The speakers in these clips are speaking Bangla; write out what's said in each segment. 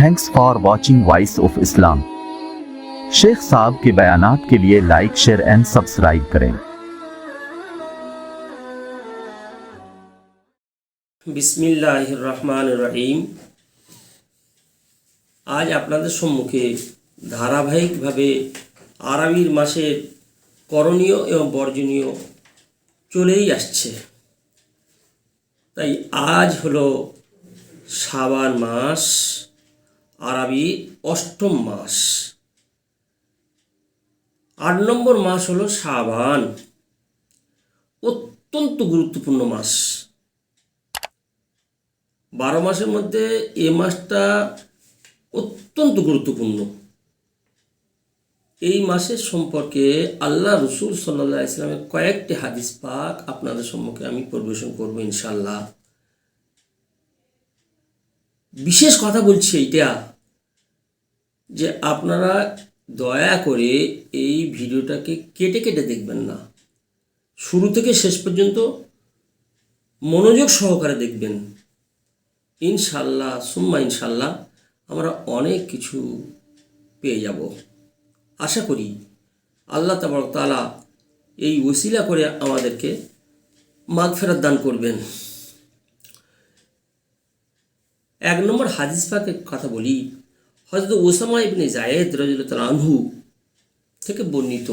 Thanks for watching Voice of Islam. शेख साहब के बयानात के लिए लाइक, शेयर एंड सब्सक्राइब करें। বিসমিল্লাহির রহমানির রহিম। আজ আপনাদের সম্মুখে ধারাবাহিকভাবে আরবির মাসের করণীয় এবং বর্জনীয় চলেই আসছে। তাই আজ হলো শাবান মাস, আরবি অষ্টম মাস। 8 নম্বর মাস হলো শাবান, অত্যন্ত গুরুত্বপূর্ণ মাস। 12 মাসের মধ্যে এ মাসটা অত্যন্ত গুরুত্বপূর্ণ। এই মাসের সম্পর্কে আল্লাহ রসুল সাল্লাল্লাহু আলাইহি ওয়াসাল্লামের কয়েকটি হাদিস পাক আপনাদের সম্মুখে আমি পরিবেশন করব ইনশাআল্লাহ। বিশেষ কথা বলছি এইটা যে আপনারা দয়া করে এই ভিডিওটাকে কেটে কেটে দেখবেন না, শুরু থেকে শেষ পর্যন্ত মনোযোগ সহকারে দেখবেন। ইনশাল্লাহ সুম্মা ইনশাল্লাহ আমরা অনেক কিছু পেয়ে যাব। আশা করি আল্লাহ তাবারক তাআলা এই ওসিলা করে আমাদেরকে মাগফিরাত দান করবেন। 1 নম্বর হাদিস পাকের কথা বলি। হযরত ওসামা ইবনে যায়েদ রাদিয়াল্লাহু তাআলা আনহু থেকে বর্ণিত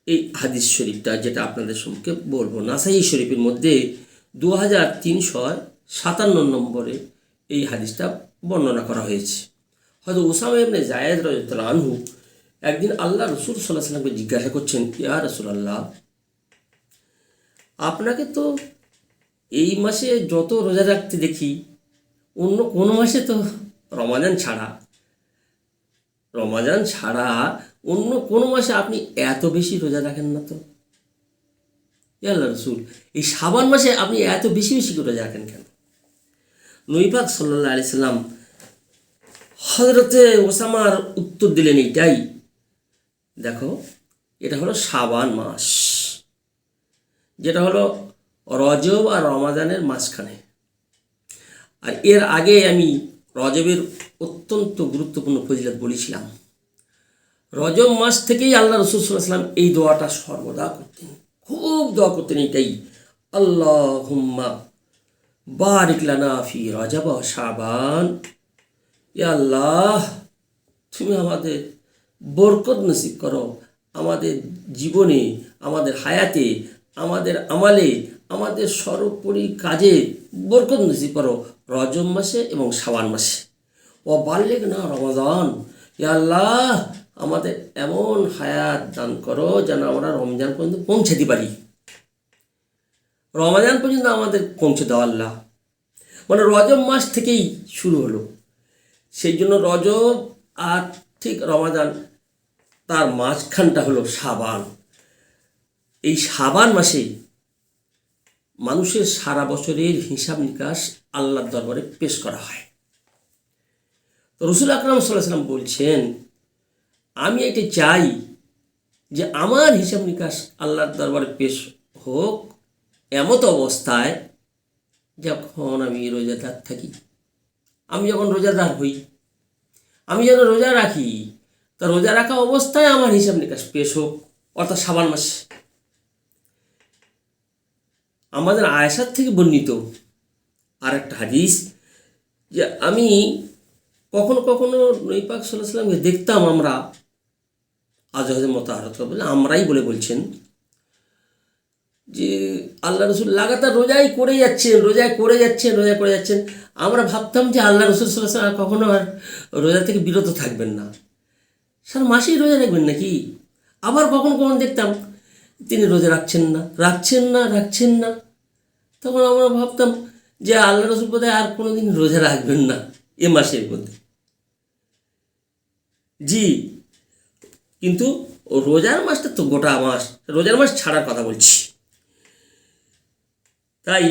এই হাদিস শরীফটা, যেটা আপনাদের সম্মুখে বলবো, নাসাই শরীফের মধ্যে 2357 নম্বরে এই হাদিসটা বর্ণনা করা হয়েছে। হয়তো ওসামা ইবনে যায়েদ রাদিয়াল্লাহু তাআলা আনহু একদিন আল্লাহ রসুল সাল্লাল্লাহু আলাইহি ওয়াসাল্লামকে জিজ্ঞাসা করছেন, ইয়া রাসূলুল্লাহ, আপনাকে তো এই মাসে যত রোজা রাখতে দেখি, অন্য কোনো মাসে তো রমাজান ছাড়া অন্য কোনো মাসে আপনি এত বেশি রোজা রাখেন না তো। ইয়া আল্লাহ রসুল, এই শাবান মাসে আপনি এত বেশি বেশি করে রোজা রাখেন কেন? নবী পাক সাল্লাল্লাহু আলাইহি সাল্লাম হযরতে ওসামার উত্তর দিলেন এইটাই, দেখো এটা হলো শাবান মাস, যেটা হলো রজব আর রমাদানের মাঝখানে। আর এর আগে আমি রজবের অত্যন্ত গুরুত্বপূর্ণ ফজিলত বলেছিলাম। রজব মাস থেকেই আল্লাহ রসুল সাল্লাল্লাহু আলাইহি ওয়াসাল্লাম এই দোয়াটা সর্বদা করতেন, খুব দোয়া করতেন এইটাই, আল্লাহুম্মা বারিক লানা ফি রজব ওয়া শাবান। ইয়া আল্লাহ, তুমি আমাদের বরকত নসিব করো, আমাদের জীবনে, আমাদের হায়াতে, আমাদের আমালে, আমাদের সর্বোপরি কাজে বরকত নসিব করো রজব মাসে এবং শাবান মাসে। ও বাল্লিগ না রমাদান, ইয়া আল্লাহ আমাদের এমন হায়াত দান করো যেন আমরা রমজান পর্যন্ত পৌঁছাতে পারি। রমাদান পর্যন্ত আমাদের পৌঁছে দাও আল্লাহ। মানে রজব মাস থেকেই শুরু হলো, সেই জন্য রজব আর ঠিক রমাদান তার মাঝখানটা হলো শাবান। এই শাবান মাসেই মানুষের সারা বছরের হিসাব নিকাশ আল্লাহর দরবারে পেশ করা হয়। তো রাসূল আকরাম সাল্লাল্লাহু আলাইহি ওয়াসাল্লাম বলছেন, আমি এটি চাই যে আমার হিসাব নিকাশ আল্লাহর দরবারে পেশ হোক এমত অবস্থায় যখন আমি রোজাদার থাকি। আমি যখন রোজাদার হই, আমি যেন রোজা রাখি, তা রোজা রাখা অবস্থায় আমার হিসাব নিকাশ পেশ হোক, অর্থাৎ শাবান মাসে। আমাদের আয়েশার থেকে বর্ণিত আর একটা হাদিস, যে আমি কখনো কখনো নবী পাক সাল্লাল্লাহু আলাইহি ওয়াসাল্লামকে দেখতাম, আমরা আজহাজের মতো আরত বলে আমরাই বলে বলছেন, যে আল্লাহ রসুল লাগাতার রোজাই করে যাচ্ছেন। আমরা ভাবতাম যে আল্লাহ রসুল সাল্লাল্লাহু আলাইহি ওয়াসাল্লাম কখনো আর রোজা থেকে বিরত থাকবেন না, সারা মাসেই রোজা রাখবেন নাকি। আবার কখনো কখনো দেখতাম তিনি রোজা রাখছেন না। তখন আমরা ভাবতাম যে আল্লাহ রসুল বোধহয় আর কোনো দিন রোজা রাখবেন না এ মাসের মধ্যে। জি, কিন্তু রোজার মাসটা তো গোটা মাস, রোজার মাস ছাড়ার কথা বলছি। তাই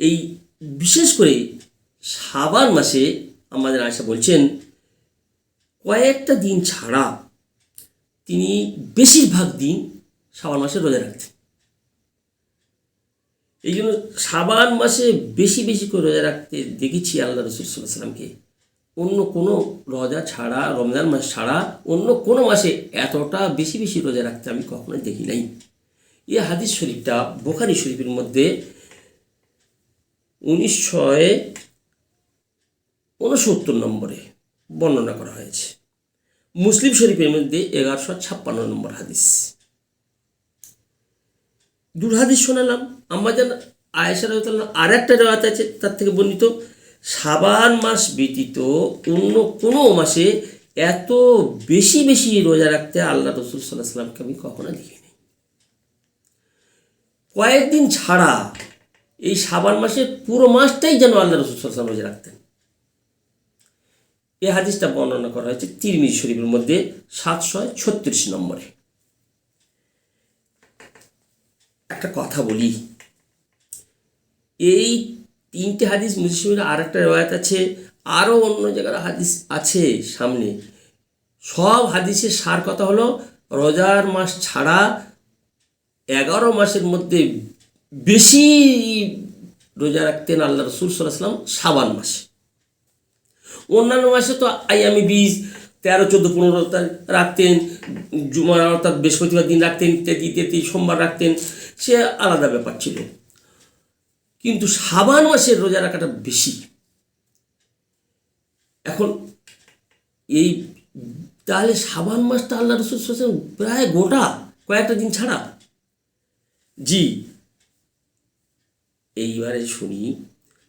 এই বিশেষ করে শাবান মাসে আমাদের আয়েশা বলছেন, কয়েকটা দিন ছাড়া তিনি বেশিরভাগ দিন শাবান মাসে রোজা রাখতেন। এই জন্য শাবান মাসে বেশি বেশি করে রোজা রাখতে দেখেছি আল্লাহ রসুল সাল্লাল্লাহু আলাইহি ওয়াসাল্লামকে। অন্য কোনো রোজা ছাড়া, রমজান মাস ছাড়া অন্য কোনো মাসে এতটা বেশি বেশি রোজা রাখতে আমি কখনোই দেখি নাই। এই হাদিস শরীফটা বুখারী শরীফের মধ্যে 1969 নম্বরে বর্ণনা করা হয়েছে। মুসলিম শরীফের মধ্যে 1156 নম্বর হাদিস। দুটো হাদিস শোনালাম। আমাদের আয়েশা রাদিয়াল্লাহু আর একটা রেওয়ায়েত আছে তার থেকে বর্ণিত, শাবান মাস ব্যতীত অন্য কোনো মাসে এত বেশি বেশি রোজা রাখতে আল্লাহ রসুল সাল্লাল্লাহু আলাইহি ওয়াসাল্লামকে আমি কখনো দেখিনি। কয়েকদিন ছাড়া এই শাবান মাসের পুরো মাসটাই যেন আল্লাহ রসুল সাল্লাল্লাহু আলাইহি ওয়াসাল্লাম রোজা রাখতেন। এই হাদিসটা বর্ণনা করা হয়েছে তিরমিজি শরীফের মধ্যে 736 নম্বরে। একটা কথা বলি, এই তিনটে হাদিস মুসলিমের আর একটা রেওয়ায়েত আছে, আরও অন্য জায়গার হাদিস আছে সামনে। সব হাদিসের সার কথা হলো রোজার মাস ছাড়া 11 মাসের মধ্যে বেশি রোজা রাখতেন আল্লাহ রসুল সাল্লাল্লাহু আলাইহি ওয়াসাল্লাম শাবান মাসে। অন্যান্য মাসে তো আইয়ামি 20, 13, 14, 15 রাখতেন, জুমার অর্থাৎ বৃহস্পতিবার দিন রাখতেন, ইত্যাদি সোমবার রাখতেন, সে আলাদা ব্যাপার ছিল। কিন্তু শাবান মাসের রোজা রাখাটা বেশি। এখন এই তাহলে শাবান মাসটা আল্লাহ রসুল সাল্লাল্লাহু আলাইহি ওয়াসাল্লাম প্রায় গোটা কয়েকটা দিন ছাড়া। জি, এইবারে শুনি,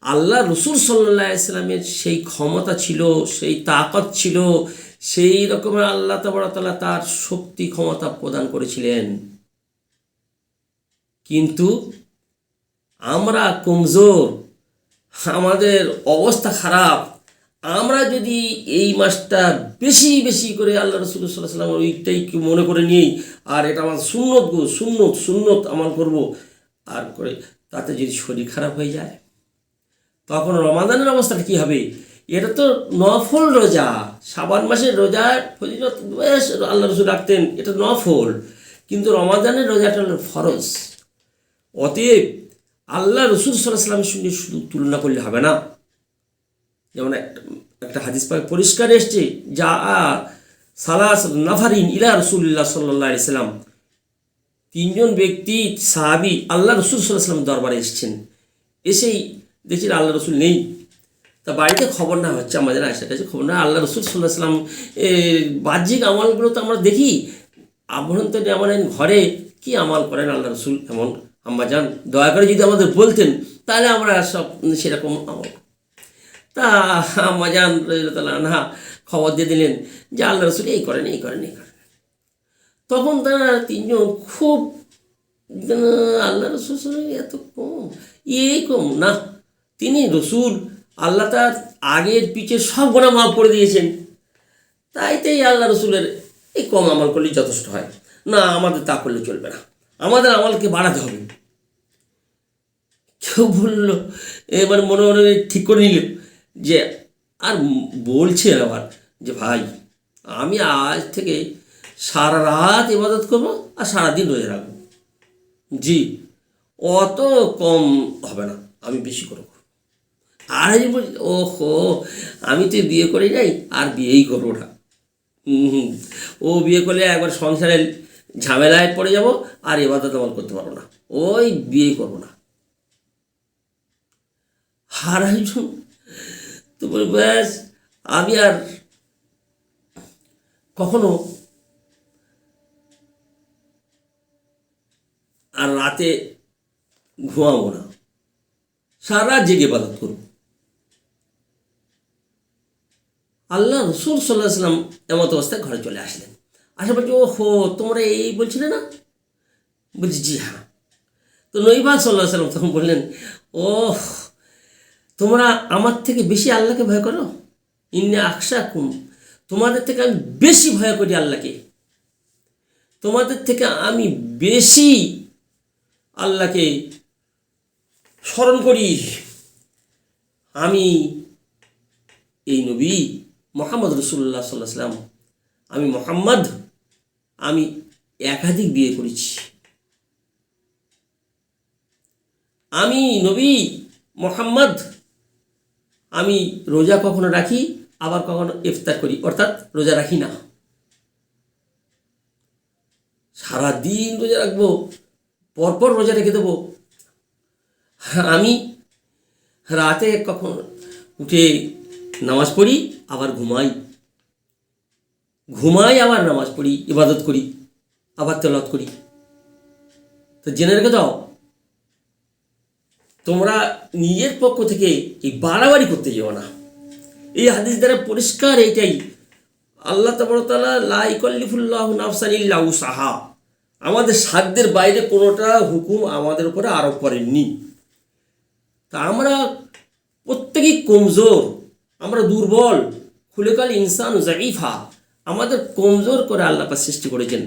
আল্লাহ রসুল সাল্লাল্লাহু আলাইহি ওয়াসাল্লামের সেই ক্ষমতা ছিল, সেই তাকত ছিল, সেই রকমের আল্লাহ তাবারক ওয়া তাআলা তার শক্তি ক্ষমতা প্রদান করেছিলেন। কিন্তু আমরা কমজোর, আমাদের অবস্থা খারাপ। আমরা যদি এই মাসটা বেশি বেশি করে আল্লাহ রসুল সাল্লাল্লাহু আলাইহি ওয়াসাল্লাম ওইটাই মনে করে নিই, আর এটা আমার সুন্নত গো, সুন্নত সুন্নত আমল করব, আর করে তাতে যদি শরীর খারাপ হয়ে যায় তখন রমাদানের অবস্থাটা কী হবে? এটা তো নফল রোজা, শাবান মাসের রোজার ফজিলত বেশ আল্লাহ রসুল রাখতেন, এটা নফল, কিন্তু রমাদানের রোজাটা হলো ফরজ। অতএব আল্লাহ রসুল সাল্লাল্লাহু আলাইহি ওয়াসাল্লামের সঙ্গে শুধু তুলনা করলে হবে না। যেমন একটা হাদিস পাক পরিষ্কার এসছে, যা সালাস নাফারিন ইলা রাসূলিল্লাহ সাল্লাল্লাহু আলাইহি ওয়াসাল্লাম, 3জন ব্যক্তি সাহাবী আল্লাহ রসুল সাল্লাল্লাহু আলাইহি ওয়াসাল্লাম দরবারে এসেছেন। এসেই দেখছি আল্লাহ রসুল নেই। তা বাড়িতে খবর না হচ্ছে, আমাদের আয়েশার কাছে খবর না, আল্লাহ রসুল সাল্লাল্লাহু আলাইহি ওয়াসাল্লাম বাহ্যিক আমলগুলো তো আমরা দেখি, আভ্যন্তরে এমন ঘরে কি আমল করেন আল্লাহ রসুল, এমন আম্মাজান দয়া করে যদি আমাদের বলতেন তাহলে আমরা সব সেরকম আমল। তা আম্মাজান রাদিয়াল্লাহু আনহা খবর দিয়ে দিলেন যে আল্লাহ রসুল এই করেন এই করেন এই করেন। তখন তারা 3জন খুব, আল্লাহ রসুল এত কম, এই কম না, তিনি রসুল, আল্লাহ তার আগের পিছের সব গুনাহ মাফ করে দিয়েছেন, তাইতেই আল্লাহ রসুলের এই কম আমল করলেই যথেষ্ট হয়, না আমাদের তা করলে চলবে না, আমাদের আমলকে বাড়াতে হবে। কেউ বললো, এবার মনে মনে ঠিক করে নিল যে, আর বলছে আবার যে ভাই আমি আজ থেকে সারা রাত ইবাদত করবো আর সারাদিন রোজা রাখবো। জি, অত কম হবে না, আমি বেশি করবো। আর আমি বলি, ওহো আমি তো বিয়ে করি নাই, আর বিয়েই করবো না। ও বিয়ে করলে একবার সংসারের ঝামেলায় পড়ে যাব, আর ইবাদত আমল করতে পারবো না, ওই বিয়ে করবো না। আর একজন তো বলে, ব্যাস আমি আর কখনো আর রাতে ঘুমাবো না, সারা রাত জেগে ইবাদত করব। আল্লাহ রসুল সাল্লাল্লাহু আলাইহি ওয়াসাল্লাম এমত অবস্থায় ঘরে চলে আসলেন। আসা বলছি, ও হো তোমরা এই বলছিলে না? বলছি জি হ্যাঁ। তো নবী পাক সাল্লাল্লাহু আলাইহি ওয়াসাল্লাম তখন বললেন, ও তোমরা আমার থেকে বেশি আল্লাহকে ভয় করো? ইন্নী আখশাকুম, তোমাদের থেকে আমি বেশি ভয় করি আল্লাহকে, তোমাদের থেকে আমি বেশি আল্লাহকে স্মরণ করি। আমি এই নবী মুহাম্মদ রাসূলুল্লাহ সাল্লাল্লাহু আলাইহি ওয়াসাল্লাম, আমি মুহাম্মদ, আমি একাধিক বিয়ে করেছি। আমি নবী মুহাম্মদ, আমি রোজা কখনো রাখি, আবার কখনো ইফতার করি, অর্থাৎ রোজা রাখি না। সারাদিন রোজা রাখবো, পরপর রোজা রেখে দেবো। আমি রাতে কখন উঠে নামাজ পড়ি, আবার ঘুমাই আবার নামাজ পড়ি, ইবাদত করি, আবার তেলাওয়াত করি। তো জেনে রেখে দাও, তোমরা নিজের পক্ষ থেকে এই বাড়াবাড়ি করতে যেও না। এই হাদিস দ্বারা পরিষ্কার এইটাই, আল্লাহ তাআলা লা ইকাল্লিফুল্লাহু নাফসান ইল্লা উসাহা, আমাদের সাধ্যের বাইরে কোনোটা হুকুম আমাদের উপরে আরোপ করেননি। তা আমরা প্রত্যেকেই কমজোর, আমরা দুর্বল, খুলেকাল ইনসান জাইফা, আমাদের কমজোর করে আল্লাহ পাক সৃষ্টি করেছেন।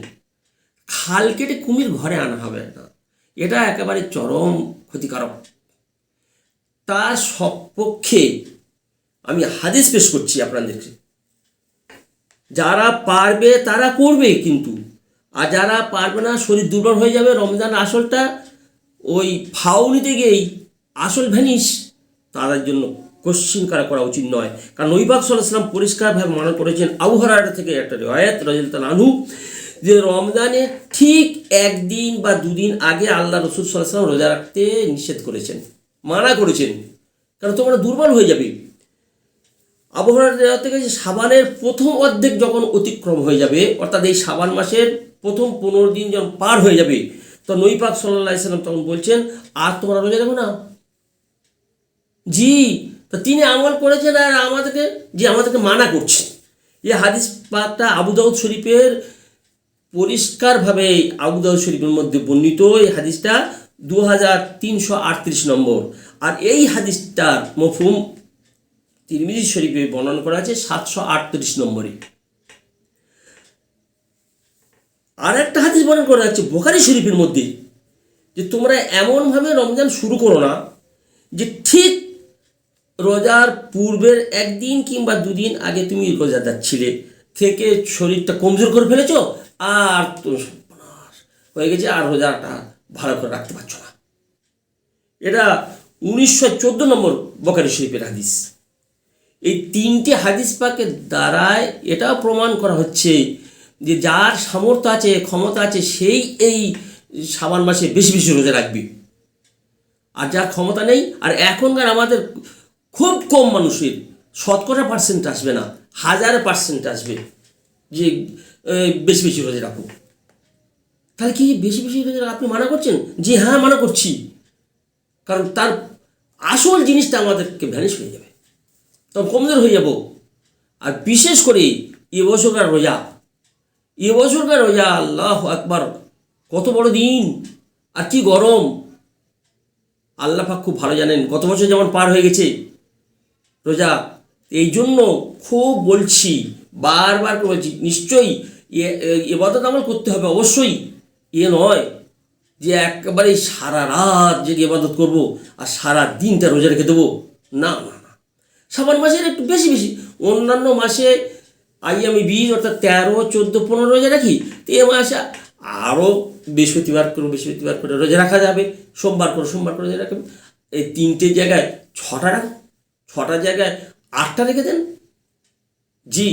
খাল কেটে কুমির ঘরে আনা হবে না, এটা একেবারে চরম ক্ষতিকারক। তার সপক্ষে আমি হাদিস পেশ করছি আপনাদেরকে, যারা পারবে তারা করবে, কিন্তু আর যারা পারবে না, শরীর দুর্বল হয়ে যাবে, রমজান আসলটা ওই ফাও নিতে গিয়েই আসল ভ্যানিস, তাদের জন্য কোশ্চিন করা উচিত নয়। কারণ নবী পাক সাল্লাল্লাহু আলাইহি ওয়াসাল্লাম পরিষ্কারভাবে মনে করেছেন, আবু হুরায়রা থেকে একটা রিওয়ায়াত রাদিয়াল্লাহু আনহু, যে রমজানের ঠিক একদিন বা দুদিন আগে আল্লাহ রাসূল সাল্লাল্লাহু আলাইহি ওয়াসাল্লাম রোজা রাখতে নিষেধ করেছেন, মানা করেছেন, কারণ তোমরা দুর্বল হয়ে যাবে। আবু হুরায়রা থেকে যে শাবানের প্রথম অর্ধেক যখন অতিক্রম হয়ে যাবে, অর্থাৎ এই শাবান মাসের প্রথম 15 দিন যখন পার হয়ে যাবে, তো নবী পাক সাল্লাল্লাহু আলাইহি ওয়াসাল্লাম তখন বলছেন, আর তোমরা রোজা রাখো না। জি, তো তিনি আমল করেছেন আর আমাদেরকে মানা করছেন। এই হাদিস পাকটা আবু দাউদ শরীফের পরিষ্কারভাবে, আবু দাউদ শরীফের মধ্যে বর্ণিত এই হাদিসটা 2338 নম্বর, আর এই হাদিসটার মফহুম তিরমিজি শরীফে বর্ণনা করা আছে 738 নম্বরে। আর একটা হাদিস বর্ণনা করা আছে বুখারী শরীফের মধ্যে, যে তোমরা এমনভাবে রমজান শুরু করো না যে ঠিক রোজার পূর্বের একদিন কিংবা দুদিন আগে তুমি রোজাদার ছিলে, থেকে শরীরটা কমজোর করে ফেলেছো, আর তো হয়ে গেছে, আর রোজাটা ভালো করে রাখতে পারছো না। এটা 1914 নম্বর বুখারী শরীফের হাদিস। এই তিনটি হাদিস পাকের দ্বারায় এটাও প্রমাণ করা হচ্ছে যে যার সামর্থ্য আছে, ক্ষমতা আছে, সেই এই শাবান মাসে বেশি বেশি রোজা রাখবে। আর যার ক্ষমতা নেই, আর এখনকার আমাদের খুব কম মানুষের, 70% আসবে না, 1000% আসবে যে বেশি বেশি রোজা রাখুন। তাহলে কি বেশি বেশি রোজা আপনি মানা করছেন? জি হ্যাঁ, মানা করছি, কারণ তার আসল জিনিসটা আমাদেরকে ভ্যানিশ হয়ে যাবে, তখন কমজোর হয়ে যাব। আর বিশেষ করে এবছরকার রোজা, আল্লাহু আকবার, কত বড় দিন আর কি গরম, আল্লাহ পাক খুব ভালো জানেন। গত বছর যেমন পার হয়ে গেছে রোজা, এই জন্য খুব বলছি, বারবার করে বলছি, নিশ্চয়ই ইবাদত আমল করতে হবে অবশ্যই। নয় যে একেবারে সারা রাত জেগে ইবাদত করব আর সারা দিনটা রোজা রেখে দেবো, না না না। শাবান মাসের একটু বেশি বেশি, অন্যান্য মাসে আমি 20 অর্থাৎ 13, 14, 15 রোজা রাখি, তো এ মাসে আরও বৃহস্পতিবার করে রোজা রাখা যাবে, সোমবার করে রোজা রাখবে। এই 3টে জায়গায় 6টা রাখুন, 6টার জায়গায় 8টা রেখে দেন। জি,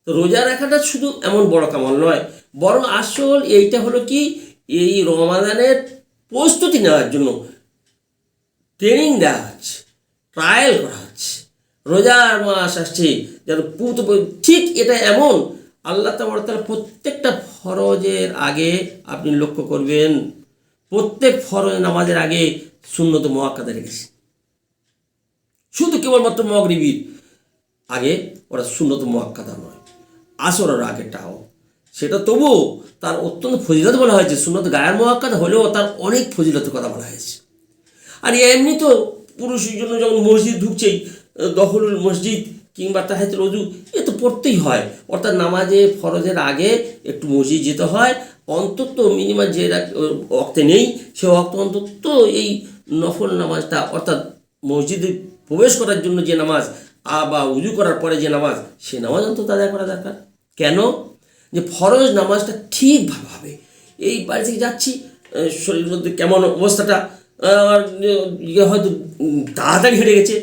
তো রোজা রাখাটা শুধু এমন বড় কামাল নয়, বরং আসল এইটা হলো কি, এই রমাদানের প্রস্তুতি নেওয়ার জন্য ট্রেনিং দেওয়া হচ্ছে, ট্রায়াল করা হচ্ছে। রোজার মাস আসছে, যেন ঠিক এটা এমন, আল্লাহ তাআলা প্রত্যেকটা ফরজের আগে আপনি লক্ষ্য করবেন, প্রত্যেক ফরজ নামাজের আগে সুন্নত মুআক্কাদা রেখেছে। শুধু কেবলমাত্র মাগরিবের আগে ওরা সুন্নত মুআক্কাদা নয়, আসরের আগেটাও, সেটা তবুও তার অত্যন্ত ফজিলত বলা হয়েছে। সুন্নত গায়ের মুআক্কাদা হলেও তার অনেক ফজিলতের কথা বলা হয়েছে। আর এমনি তো পুরুষের জন্য যখন মসজিদ ঢুকছেই, দখলুল মসজিদ কিংবা তাহিয়াতুল ওযু এ তো পড়তেই হয়, অর্থাৎ নামাজে ফরজের আগে একটু মসজিদ যেতে হয়, অন্তত মিনিমাম যে ওয়াক্তে নেই সে ওয়াক্ত অন্তত এই নফল নামাজটা, অর্থাৎ মসজিদে প্রবেশ করার জন্য যে নামাজ বা উজু করার পরে যে নামাজ, সে নামাজ অন্তত আদায় করা দরকার। কেন? যে ফরজ নামাজটা ঠিকভাবে হবে। এই বাড়ি থেকে যাচ্ছি, শরীরের মধ্যে কেমন অবস্থাটা, হয়তো তাড়াতাড়ি হেঁটে গেছে,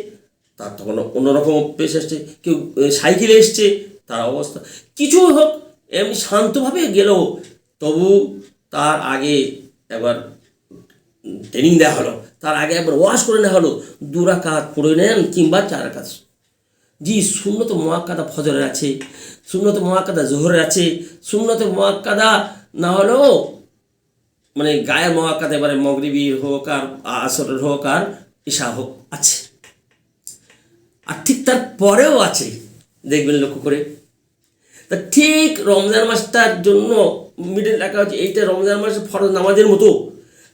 তার তখন অন্যরকম পেশ এসছে, কেউ সাইকেলে এসছে, তার অবস্থা কিছু হোক এমনি শান্তভাবে গেলেও তবু তার আগে একবার ট্রেনিং দেওয়া হলো, তার আগে একবার ওয়াশ করে নেওয়া হলো, 2 রাকাত পড়ে নেন কিংবা 4 রাকাত। জি, সুন্নত মুআক্কাদা ফজরের আছে, সুন্নত মুআক্কাদা জোহরের আছে, সুন্নত মুআক্কাদা না হলেও মানে গায়ের মুআক্কাদা এবারে মাগরিবির হোক আর আসরের হোক আর ইশা হোক আছে। আর ঠিক তার পরেও আছে, দেখবেন লক্ষ্য করে। তা ঠিক রমজান মাসটার জন্য মিডল রাখা হচ্ছে, এইটা রমজান মাসের ফরজ নামাজের মতো,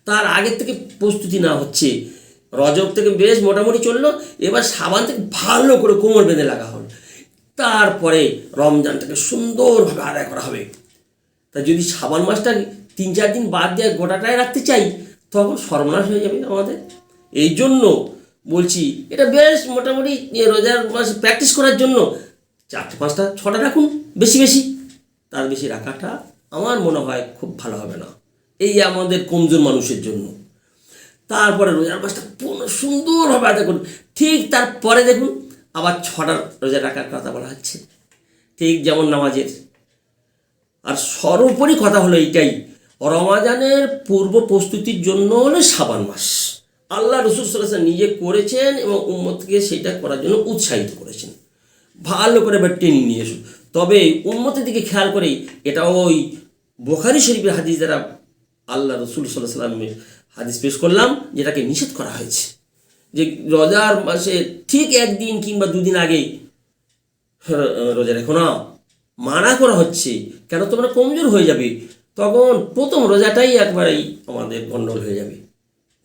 তার আগের থেকে প্রস্তুতি নেওয়া হচ্ছে। রজব থেকে বেশ মোটামুটি চললো, এবার সাবান থেকে ভালো করে কোমর বেঁধে লাগা হল, তারপরে রমজানটাকে সুন্দরভাবে আদায় করা হবে। তা যদি সাবান মাসটা 3-4 দিন বাদ দিয়ে গোটাটাই রাখতে চাই, তখন সর্বনাশ হয়ে যাবে আমাদের। এই জন্য বলছি এটা বেশ মোটামুটি রোজার মাসে প্র্যাকটিস করার জন্য 4টা 5টা 6টা রাখুন, বেশি বেশি, তার বেশি রাখাটা আমার মনে হয় খুব ভালো হবে না, এই আমাদের কমজোর মানুষের জন্য। তারপরে রোজার মাসটা পুরো সুন্দরভাবে আদায় করুন। ঠিক তারপরে দেখুন আবার 6টা রোজা রাখার কথা বলা হচ্ছে, ঠিক যেমন নামাজের। আর সর্বোপরি কথা হলো এইটাই, রমাজানের পূর্ব প্রস্তুতির জন্য হলো সাবান মাস। আল্লাহ রাসূল সাল্লাল্লাহু আলাইহি ওয়াসাল্লাম নিজে করেছেন এবং উম্মতকে সেটা করার জন্য উৎসাহিত করেছেন। ভালো করে এবার ট্রেনিং নিয়ে এসো। তবে উম্মতের দিকে খেয়াল করেই, এটা ওই বুখারী শরীফের হাদিস দ্বারা আল্লাহ রাসূল সাল্লাল্লাহু আলাইহি ওয়াসাল্লামের হাদিস পেশ করলাম, যেটাকে নিষেধ করা হয়েছে যে রোজার মাসে ঠিক 1 দিন কিংবা 2 দিন আগেই রোজা রেখো না, মানা করা হচ্ছে। কেন? তোমরা কমজোর হয়ে যাবে, তখন প্রথম রোজাটাই একবারেই আমাদের গণ্ডগোল হয়ে যাবে।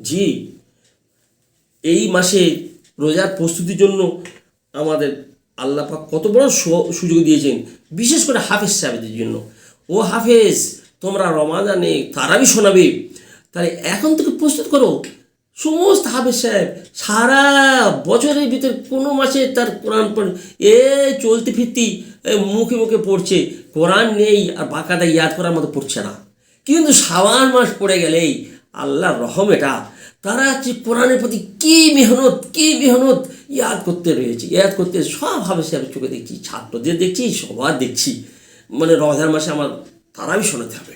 জি, এই মাসে রোজার প্রস্তুতির জন্য আমাদের আল্লাহ পাক কত বড় সুযোগ দিয়েছেন, বিশেষ করে হাফেজ সাহেবদের জন্য। ও হাফেজ, তোমরা রমাদানে তারাবি শোনাবে, তাহলে এখন থেকে প্রস্তুত করো। সমস্ত হাফেজ সাহেব সারা বছরের ভিতরে কোনো মাসে তার কোরআন চলতে ফিরতি মুখে মুখে পড়ছে, কোরআন নেই আর বাকাদা ইয়াদ করার মতো পড়ছে না। কিন্তু শাবান মাস পড়ে গেলেই আল্লাহর রহম, এটা তারা হচ্ছে কোরআনের প্রতি কী মেহনত ইয়াদ করতে রয়েছে, ইয়াদ করতে সব হাফেজ সাহেবের চোখে দেখছি, ছাত্রদের দেখছি, সবার দেখছি, মানে রমজান মাসে আমার তারাবি শোনাতে হবে।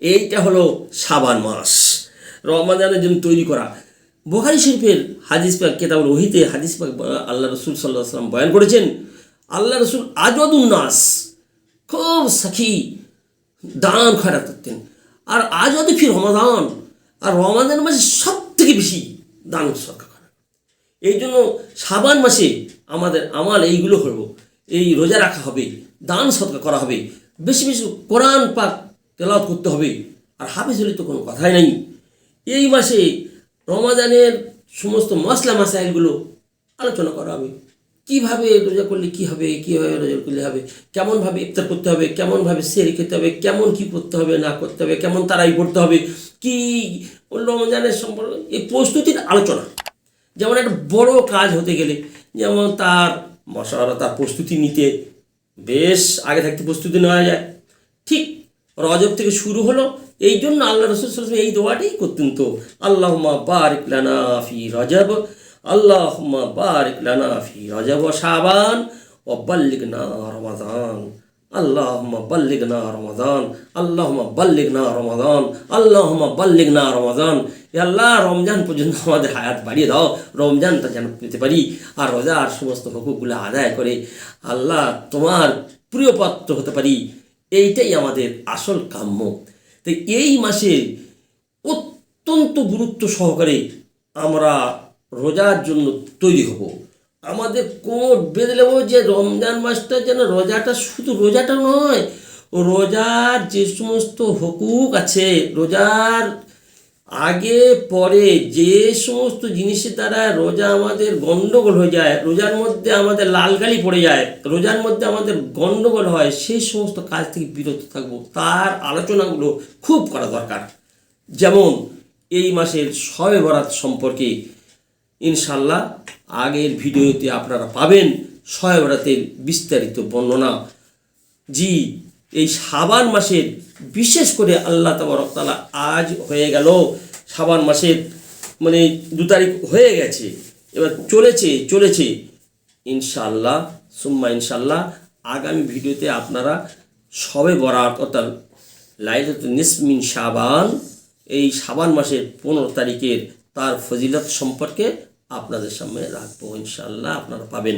এইটা হলো শাবান মাস রমাদানের জন্য তৈরি করা। বুখারী শরীফের হাদিস পাক কিতাবুল ওহীতে হাদিস পাক আল্লাহ রাসূল সাল্লাল্লাহু আলাইহি ওয়াসাল্লাম বয়ান করেছেন, আল্লাহ রাসূল আজওয়াদুন নাস, খুব সাখী, দান খয়রাত করতেন। আর আজওয়াদু ফি রমাদান, আর রমাদান মাসে সব থেকে বেশি দান সদকা করা। এই জন্য শাবান মাসে আমাদের আমাল এইগুলো হলো, এই রোজা রাখা হবে, দান সদকা করা হবে, বেশি বেশি কোরআন পাক তেলাওয়াত করতে হবে। আর হাফেজ হলে তো কোনো কথাই নেই। এই মাসে রমাদানের সমস্ত মশলা মাসাইলগুলো আলোচনা করা হবে। কীভাবে রোজা করলে কী হবে, কীভাবে রোজা করলে হবে, কেমনভাবে ইফতার করতে হবে, কেমনভাবে সেহরি খেতে হবে, কেমন কী করতে হবে না করতে হবে, কেমন তারাই পড়তে হবে, কি রমজানের সম্পর্কে এই প্রস্তুতির আলোচনা। যেমন একটা বড় কাজ হতে গেলে, যেমন তার মশলা তার প্রস্তুতি নিতে বেশ আগে থাকতে প্রস্তুতি নেওয়া যায়। ঠিক রজব থেকে শুরু হলো, এই জন্য আল্লাহ রাসূল সাল্লাল্লাহু আলাইহি ওয়াসাল্লাম এই দোয়াটাই করতেন তো, আল্লাহুম্মা বারিক লানা ফি রজব, আল্লাহুম্মা বারিক লানা ফি রজব ওয়া শাবান ওয়া বাল্লিগনা রমাদান, আল্লাহুম্মা বাল্লিগনা রমাদান, আল্লাহুম্মা বাল্লিগনা রমাদান, আল্লাহুম্মা বাল্লিগনা রমাদান। হে আল্লাহ, রমজান পর্যন্ত আমাদের হায়াত বাড়িয়ে দাও, রমজানটা যেন পেতে পারি, আর রোজার সমস্ত হুকুকগুলো আদায় করে আল্লাহ তোমার প্রিয় পাত্র হতে পারি। এইটাই আমাদের আসল কাম্য। তাই এই মাসে অত্যন্ত গুরুত্ব সহকারে আমরা রোজার জন্য তৈরি হব। আমাদের কোমর বেঁধে নেব যে রমজান মাসটা যেন রোজাটা শুধু রোজাটা নয়, রোজার যে সমস্ত হুকুক আছে, রোজার আগে পরে যে সমস্ত জিনিসের দ্বারা রোজা আমাদের গণ্ডগোল হয়ে যায়, রোজার মধ্যে আমাদের লালগালি পড়ে যায়, রোজার মধ্যে আমাদের গণ্ডগোল হয়, সেই সমস্ত কাজ থেকে বিরত থাকবো, তার আলোচনাগুলো খুব করা দরকার। যেমন এই মাসের শবে বরাত সম্পর্কে ইনশাল্লাহ আগের ভিডিওতে আপনারা পাবেন শবে বরাতের বিস্তারিত বর্ণনা। জি, এই শাবান মাসের বিশেষ করে আল্লাহ তাবারক তাআলা আজ হয়ে গেল, শাবান মাসের মানে 2 তারিখ হয়ে গেছে, এবার চলেছে ইনশাআল্লাহ সুম্মা ইনশাআল্লাহ আগামী ভিডিওতে আপনারা সবে বরাত অর্থাৎ লাইলাতুন নিসফ মিন শাবান, এই শাবান মাসের 15 তারিখের তার ফজিলত সম্পর্কে আপনাদের সামনে রাখবো। ইনশাআল্লাহ আপনারা পাবেন।